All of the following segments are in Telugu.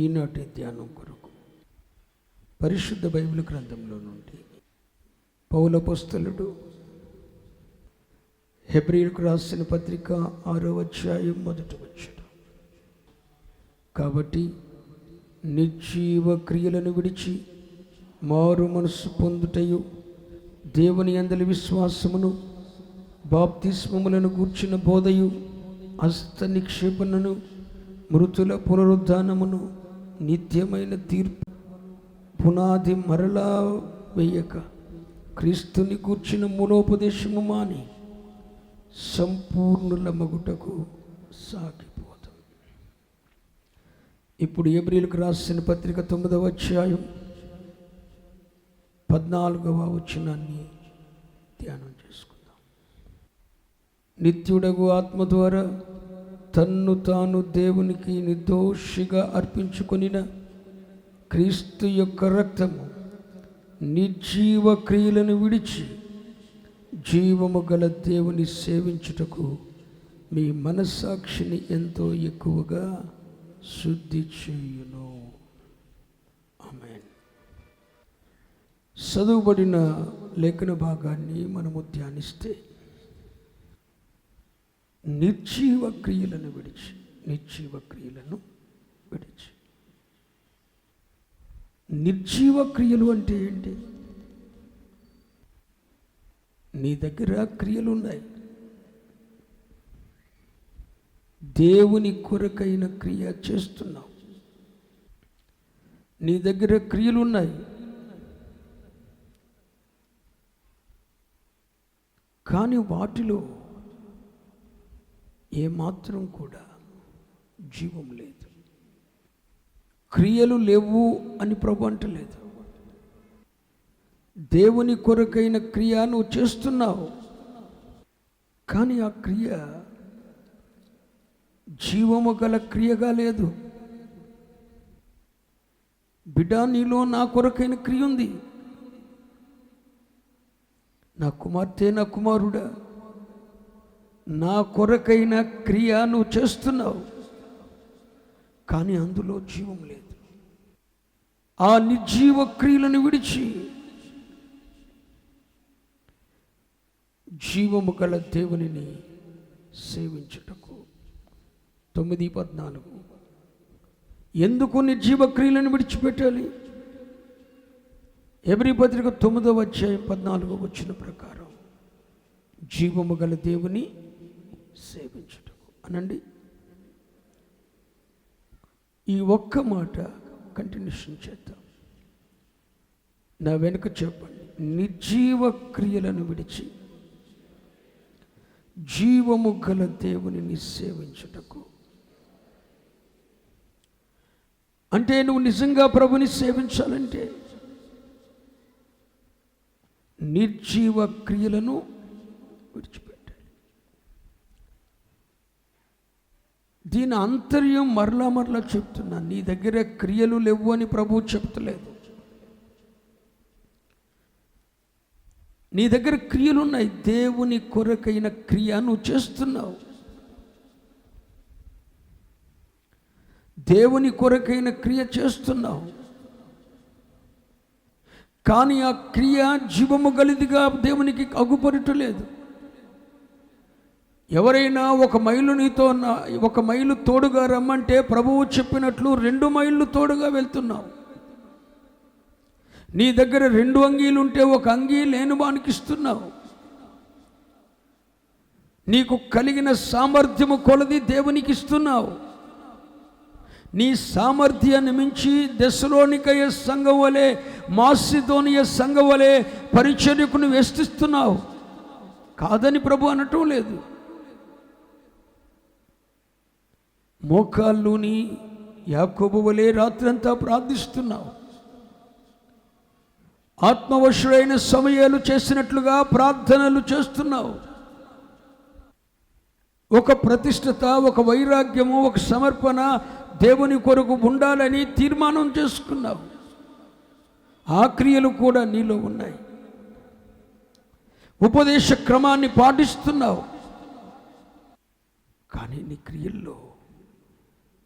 ఈనాటి ధ్యానం కొరకు పరిశుద్ధ బైబిల్ గ్రంథంలో నుండి పౌలు అపోస్తలుడు హెబ్రీయులకు రాసిన పత్రిక 6వ అధ్యాయం 1వ వచనం. కాబట్టి నిర్జీవ క్రియలను విడిచి మారు మనసు పొందుటయు, దేవుని యందలి విశ్వాసమును, బాప్తిస్మములను గూర్చిన బోధయు, హస్త నిక్షేపణను, మృతుల పునరుద్ధానమును, నిత్యమైన తీర్పు, పునాది మరలా వేయక క్రీస్తుని గూర్చిన మూలోపదేశము మాని సంపూర్ణుల మగుటకు సాగిపోతాం. ఇప్పుడు హెబ్రీయులకు రాసిన పత్రిక 9వ అధ్యాయం 14వ వచనాన్ని ధ్యానం చేసుకుందాం. నిత్యుడగు ఆత్మ ద్వారా తన్ను తాను దేవునికి నిర్దోషిగా అర్పించుకొనిన క్రీస్తు యొక్క రక్తము నిర్జీవ క్రియలను విడిచి జీవము గల దేవుని సేవించుటకు మీ మనస్సాక్షిని ఎంతో ఎక్కువగా శుద్ధి చేయును. ఆమేన్. చదువుబడిన లేఖన భాగాన్ని మనము ధ్యానిస్తే, నిర్జీవ క్రియలను విడిచి నిర్జీవ క్రియలు అంటే ఏంటి? నీ దగ్గర క్రియలు ఉన్నాయి, దేవుని కొరకైన క్రియ చేస్తున్నావు. నీ దగ్గర క్రియలు ఉన్నాయి, కానీ వాటిలో ఏమాత్రం కూడా జీవం లేదు. క్రియలు లేవు అని ప్రభు అంటలేదు. దేవుని కొరకైన క్రియ నువ్వు చేస్తున్నావు, కానీ ఆ క్రియ జీవము గల క్రియగా లేదు. బిడ్డ, నీలో నా కొరకైన క్రియ ఉంది. నా కుమార్తె, నా కుమారుడా, నా కొరకైన క్రియ నువ్వు చేస్తున్నావు, కానీ అందులో జీవం లేదు. ఆ నిర్జీవ క్రియలను విడిచి జీవము గల దేవునిని సేవించుటకు. 9:14. ఎందుకు నిర్జీవ క్రియలను విడిచిపెట్టాలి? హెబ్రీ పత్రిక 9వ అధ్యాయం 14వ వచనం ప్రకారం జీవము గల దేవుని సేవించుటకు అనండి. ఈ ఒక్క మాట కంటిన్యూషన్ చేద్దాం. నా వెనుక చెప్పండి. నిర్జీవ క్రియలను విడిచి జీవము గల దేవునిని సేవించుటకు. అంటే నువ్వు నిజంగా ప్రభుని సేవించాలంటే నిర్జీవ క్రియలను విడిచిపెట్టాలి. దీని అంతర్యం మరలా చెప్తున్నా. నీ దగ్గర క్రియలు లేవు అని ప్రభువు చెప్తలేదు. నీ దగ్గర క్రియలు ఉన్నాయి. దేవుని కొరకైన క్రియ నువ్వు చేస్తున్నావు. దేవుని కొరకైన క్రియ చేస్తున్నావు, కానీ ఆ క్రియ జీవము గలిదిగా దేవునికి అగుపడటలేదు. ఎవరైనా 1 మైలు నీతో 1 మైలు తోడుగా రమ్మంటే ప్రభువు చెప్పినట్లు 2 మైళ్ళు తోడుగా వెళ్తున్నావు. నీ దగ్గర 2 అంగీలు ఉంటే 1 అంగీ లేని వానికి ఇస్తున్నావు. నీకు కలిగిన సామర్థ్యము కొలది దేవునికి ఇస్తున్నావు. నీ సామర్థ్యాన్ని మించి దెస్సలోనికయ సంఘం వలె, మాసిదోనియ సంఘం వలె పరిచర్యకును వెచ్చిస్తున్నావు. కాదని ప్రభు అనటం లేదు. మోకాళ్ళుని యాకోబు వలె రాత్రంతా ప్రార్థిస్తున్నావు. ఆత్మవశుడైన సమయాలు చేసినట్లుగా ప్రార్థనలు చేస్తున్నావు. ఒక ప్రతిష్టత, ఒక వైరాగ్యము, ఒక సమర్పణ దేవుని కొరకు ఉండాలని తీర్మానం చేసుకున్నావు. ఆ క్రియలు కూడా నీలో ఉన్నాయి. ఉపదేశ క్రమాన్ని పాటిస్తున్నావు, కానీ నీ క్రియల్లో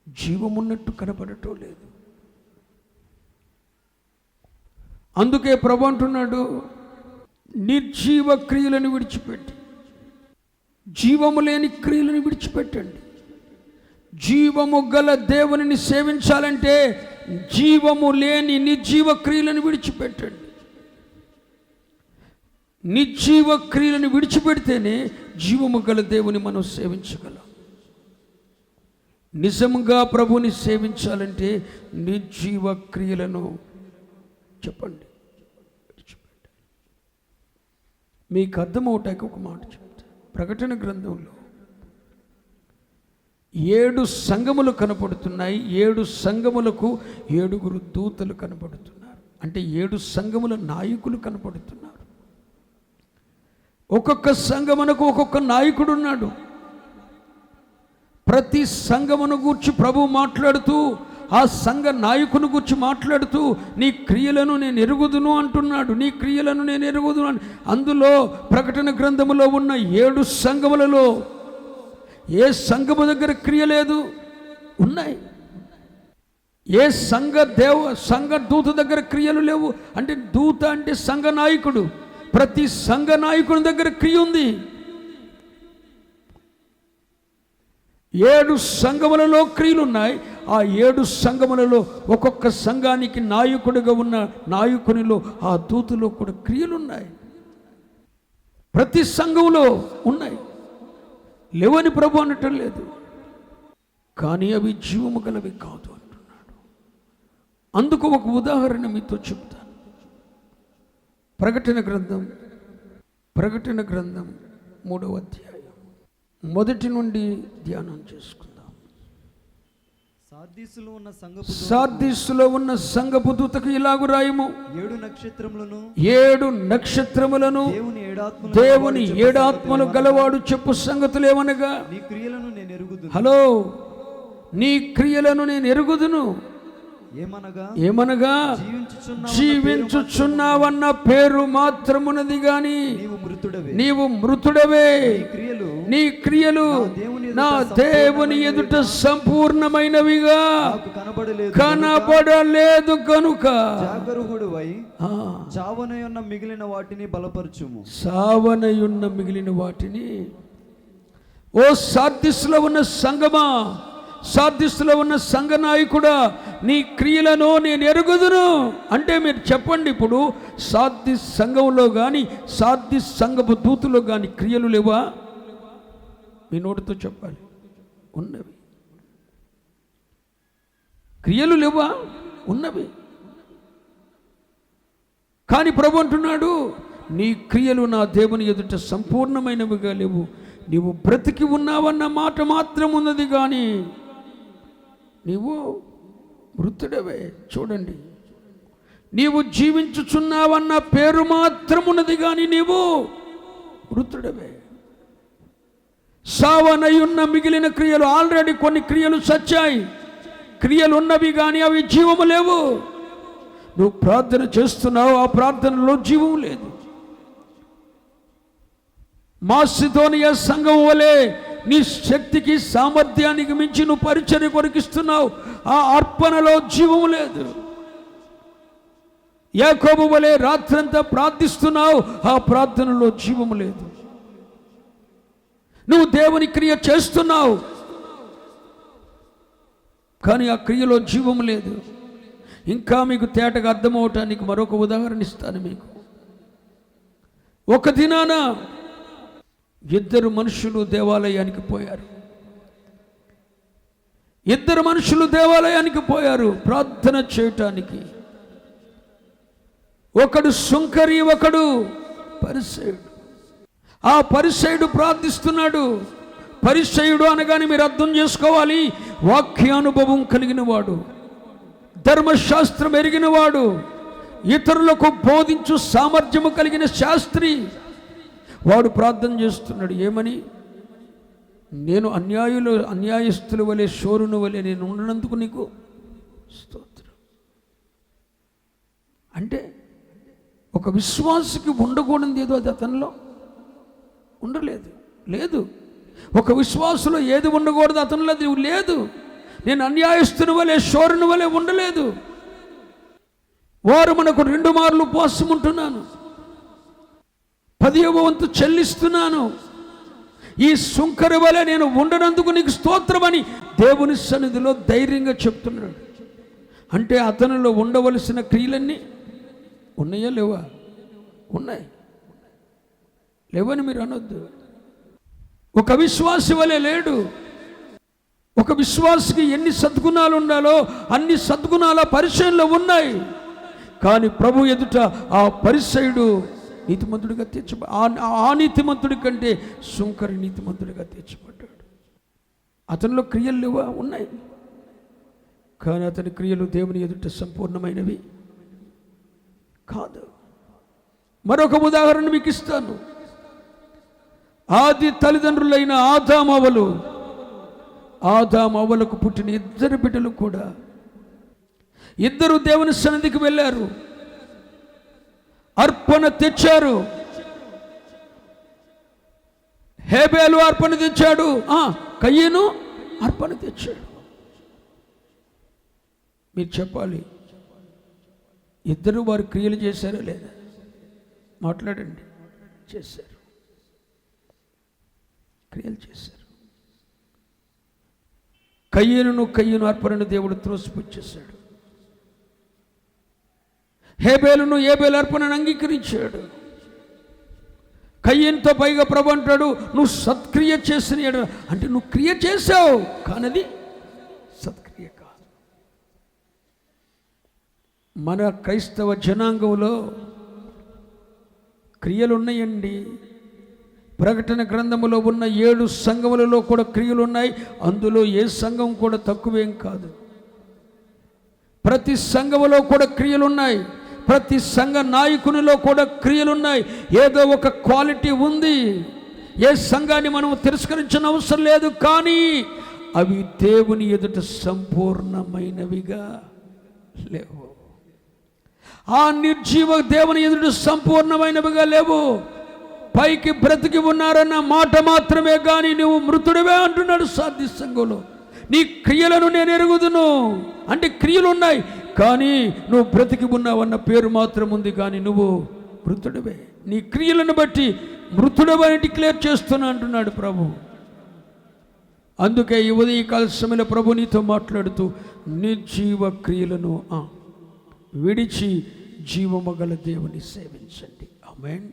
జీవమున్నట్టు కనపడటం లేదు. అందుకే ప్రభు అంటున్నాడు, నిర్జీవ క్రియలను విడిచిపెట్టి జీవము లేని క్రియలను విడిచిపెట్టండి. జీవము గల దేవునిని సేవించాలంటే జీవము లేని నిర్జీవ క్రియలను విడిచిపెట్టండి. నిర్జీవ క్రియలను విడిచిపెడితేనే జీవము గల దేవుని మనం సేవించగలం. నిజంగా ప్రభుని సేవించాలంటే నిర్జీవ క్రియలను చెప్పండి విడిచిపెట్టండి. మీకు అర్థమవుటానికి ఒక మాట చెప్తా. ప్రకటన గ్రంథంలో 7 సంఘములు కనపడుతున్నాయి. 7 సంఘములకు 7 దూతలు కనపడుతున్నారు. అంటే 7 సంఘముల నాయకులు కనపడుతున్నారు. ఒక్కొక్క సంఘమునకు ఒక్కొక్క నాయకుడు ఉన్నాడు. ప్రతి సంఘమును గూర్చి ప్రభు మాట్లాడుతూ, ఆ సంఘ నాయకుని గురించి మాట్లాడుతూ, నీ క్రియలను నేను ఎరుగుదును అంటున్నాడు. నీ క్రియలను నేను ఎరుగుదును అని. అందులో ప్రకటన గ్రంథములో ఉన్న 7 సంఘములలో ఏ సంఘము దగ్గర క్రియ లేదు? ఉన్నాయి. ఏ సంఘ దూత దగ్గర క్రియలు లేవు? అంటే దూత అంటే సంఘ నాయకుడు. ప్రతి సంఘ నాయకుని దగ్గర క్రియ ఉంది. 7 సంఘములలో క్రియలున్నాయి. ఆ 7 సంఘములలో ఒక్కొక్క సంఘానికి నాయకుడిగా ఉన్న నాయకునిలో, ఆ దూతలో కూడా క్రియలున్నాయి. ప్రతి సంఘములో ఉన్నాయి. లేవని ప్రభు అనటం లేదు, కానీ అవి జీవము గలవి కాదు అంటున్నాడు. అందుకు ఒక ఉదాహరణ మీతో చెప్తాను. ప్రకటన గ్రంథం 3వ అధ్యాయం 1 నుండి ధ్యానం చేసుకుందాం. సార్దీసులో ఉన్న సంఘపు దూతకు ఇలాగు రాయము, 7 నక్షత్రములను దేవుని 7 ఆత్మలు గలవాడు చెప్పు సంగతులేమనగా, హలో, నీ క్రియలను నేను ఎరుగుదును. ఏమనగా జీవించుచున్నావన్న పేరు మాత్రమున్నది గాని నీవు మృతుడవే. నీ క్రియలు నా దేవుని ఎదుట సంపూర్ణమైనవిగా కనబడలేదు కనుక చావనయున్న మిగిలిన వాటిని బలపరచుము. సావనయున్న మిగిలిన వాటిని. ఓ సార్దీసులో ఉన్న సంగమా, సార్దీసులో ఉన్న సంఘ నాయకుడా, నీ క్రియలను నేను ఎరుగుదును అంటే మీరు చెప్పండి. ఇప్పుడు సార్దీస్ సంఘంలో కానీ సార్దీస్ సంఘపు దూతులో కానీ క్రియలు లేవా? మీ నోటితో చెప్పాలి. ఉన్నవి. క్రియలు లేవా? ఉన్నవి. కానీ ప్రభు అంటున్నాడు, నీ క్రియలు నా దేవుని ఎదుట సంపూర్ణమైనవిగా లేవు. నీవు బ్రతికి ఉన్నావన్న మాట మాత్రం ఉన్నది కానీ నీవు మృతుడవే. చూడండి, నీవు జీవించుచున్నావన్న పేరు మాత్రం ఉన్నది కానీ నీవు మృతుడవే. సావనయున్న మిగిలిన క్రియలు, ఆల్రెడీ కొన్ని క్రియలు సచ్చాయి. క్రియలు ఉన్నవి కానీ అవి జీవము లేవు. నువ్వు ప్రార్థన చేస్తున్నావు, ఆ ప్రార్థనలో జీవం లేదు. మాసిదోనియ సంఘం వలె నీ శక్తికి సామర్థ్యానికి మించి నువ్వు పరిచర్య కొరికిస్తున్నావు, ఆ అర్పణలో జీవం లేదు. యాకోబు వలె రాత్రంతా ప్రార్థిస్తున్నావు, ఆ ప్రార్థనలో జీవము లేదు. నువ్వు దేవుని క్రియ చేస్తున్నావు, కానీ ఆ క్రియలో జీవం లేదు. ఇంకా మీకు తేటగా అర్థమవటానికి మరొక ఉదాహరణ ఇస్తాను మీకు. ఒక దినాన 2 మనుషులు దేవాలయానికి పోయారు. 2 మనుషులు దేవాలయానికి పోయారు ప్రార్థన చేయటానికి. ఒకడు సుంకరి, ఒకడు పరిసయ్యుడు. ఆ పరిసయ్యుడు ప్రార్థిస్తున్నాడు. పరిసయ్యుడు అనగానే మీరు అర్థం చేసుకోవాలి, వాక్యానుభవం కలిగిన వాడు, ధర్మశాస్త్రం ఎరిగినవాడు, ఇతరులకు బోధించు సామర్థ్యము కలిగిన శాస్త్రి. వాడు ప్రార్థన చేస్తున్నాడు. ఏమని? నేను అన్యాయస్తుల వలె, శోరుని వలె నేను ఉండనందుకు నీకు స్తోత్రం. అంటే ఒక విశ్వాసికి ఉండకూడదు ఏదో అది అతనిలో ఉండలేదు. లేదు, ఒక విశ్వాసులో ఏది ఉండకూడదు అతనిలో అది లేదు. నేను అన్యాయస్తుని వలె, శోరుని వలె ఉండలేదు. వారు మనకు 2 మార్లు ఉపవాసం ఉంటున్నాను, 10వ వంతు చెల్లిస్తున్నాను, ఈ సుంకరి వలె నేను ఉండనందుకు నీకు స్తోత్రమని దేవుని సన్నిధిలో ధైర్యంగా చెప్తున్నాడు. అంటే అతనిలో ఉండవలసిన క్రియలన్నీ ఉన్నాయా లేవా? ఉన్నాయి. లేవని మీరు అనొద్దు. ఒక విశ్వాసి వలె లేడు. ఒక విశ్వాసికి ఎన్ని సద్గుణాలు ఉండాలో అన్ని సద్గుణాల పరిచయంలో ఉన్నాయి. కానీ ప్రభు ఎదుట ఆ పరిసయుడు నీతిమంతుడిగా ఆ నీతిమంతుడి కంటే సుంకరి నీతిమంతుడిగా తీర్చబడ్డాడు. అతనిలో క్రియలు లేవా? ఉన్నాయి. కానీ అతని క్రియలు దేవుని ఎదుట సంపూర్ణమైనవి కాదు. మరొక ఉదాహరణ మీకు ఇస్తాను. ఆది తల్లిదండ్రులైన ఆదామవ్వలకు పుట్టిన 2 బిడ్డలు కూడా, 2 దేవుని సన్నిధికి వెళ్ళారు, అర్పణ తెచ్చారు. హేబేలు అర్పణ తెచ్చాడు, కయ్యను అర్పణ తెచ్చాడు. మీరు చెప్పాలి, 2 వారు క్రియలు చేశారా లేదా? మాట్లాడండి. చేశారు, క్రియలు చేశారు. కయ్యను అర్పణను దేవుడు త్రోసిపుచ్చేశాడు. హేబేలు అర్పణను అంగీకరించాడు. కయ్యనుతో పైగా ప్రభు అంటాడు, నువ్వు సత్క్రియ చేసిన అంటే నువ్వు క్రియ చేశావు, కానది సత్క్రియ కాదు. మన క్రైస్తవ జనాంగంలో క్రియలు ఉన్నాయండి. ప్రకటన గ్రంథములో ఉన్న 7 సంఘములలో కూడా క్రియలు ఉన్నాయి. అందులో ఏ సంఘం కూడా తక్కువేం కాదు. ప్రతి సంఘములో కూడా క్రియలు ఉన్నాయి. ప్రతి సంఘ నాయకునిలో కూడా క్రియలున్నాయి. ఏదో ఒక క్వాలిటీ ఉంది. ఏ సంఘాన్ని మనం తిరస్కరించిన అవసరం లేదు. కానీ అవి దేవుని ఎదుట సంపూర్ణమైనవిగా లేవు. ఆ నిర్జీవ దేవుని ఎదుట సంపూర్ణమైనవిగా లేవు. పైకి బ్రతికి ఉన్నారన్న మాట మాత్రమే కానీ నువ్వు మృతుడివే అంటున్నాడు సాధ్య సంఘంలో. నీ క్రియలను నేను ఎరుగుదును అంటే క్రియలు ఉన్నాయి, కానీ నువ్వు బ్రతికి ఉన్నావన్న పేరు మాత్రం ఉంది, కానీ నువ్వు మృతుడివే. నీ క్రియలను బట్టి మృతుడివని డిక్లేర్ చేస్తున్నా అంటున్నాడు ప్రభు. అందుకే ఈ ఉదయకాల సమయంలో ప్రభు నీతో మాట్లాడుతూ నిర్జీవ క్రియలను విడిచి జీవమగల దేవుని సేవించండి. ఆమేన్.